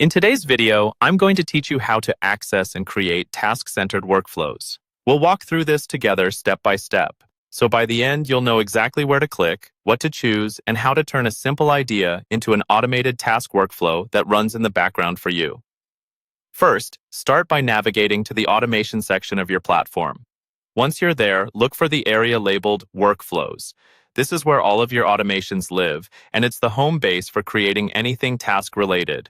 In today's video, I'm going to teach you how to access and create task-centered workflows. We'll walk through this together step by step. So by the end, you'll know exactly where to click, what to choose, and how to turn a simple idea into an automated task workflow that runs in the background for you. First, start by navigating to the automation section of your platform. Once you're there, look for the area labeled Workflows. This is where all of your automations live, and it's the home base for creating anything task-related.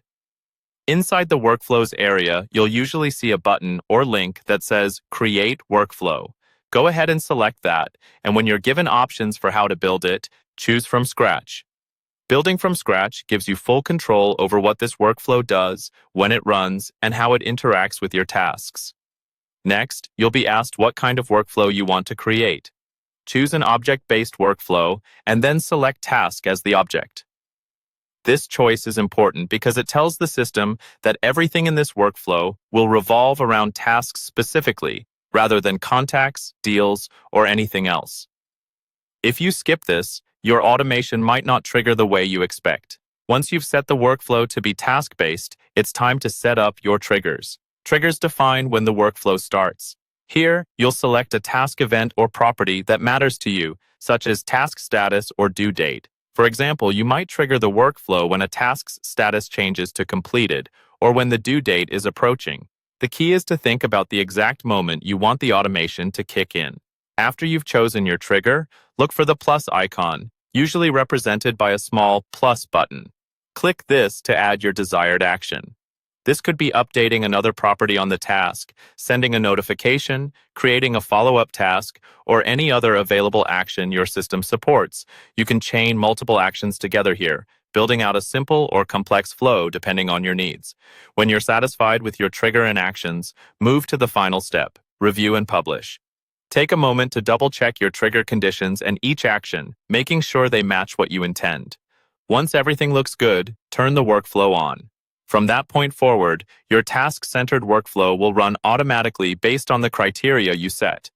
Inside the Workflows area, you'll usually see a button or link that says Create Workflow. Go ahead and select that, and when you're given options for how to build it, choose from scratch. Building from scratch gives you full control over what this workflow does, when it runs, and how it interacts with your tasks. Next, you'll be asked what kind of workflow you want to create. Choose an object-based workflow, and then select Task as the object. This choice is important because it tells the system that everything in this workflow will revolve around tasks specifically, rather than contacts, deals, or anything else. If you skip this, your automation might not trigger the way you expect. Once you've set the workflow to be task-based, it's time to set up your triggers. Triggers define when the workflow starts. Here, you'll select a task event or property that matters to you, such as task status or due date. For example, you might trigger the workflow when a task's status changes to completed, or when the due date is approaching. The key is to think about the exact moment you want the automation to kick in. After you've chosen your trigger, look for the plus icon, usually represented by a small plus button. Click this to add your desired action. This could be updating another property on the task, sending a notification, creating a follow-up task, or any other available action your system supports. You can chain multiple actions together here, building out a simple or complex flow depending on your needs. When you're satisfied with your trigger and actions, move to the final step, review and publish. Take a moment to double-check your trigger conditions and each action, making sure they match what you intend. Once everything looks good, turn the workflow on. From that point forward, your task-centered workflow will run automatically based on the criteria you set.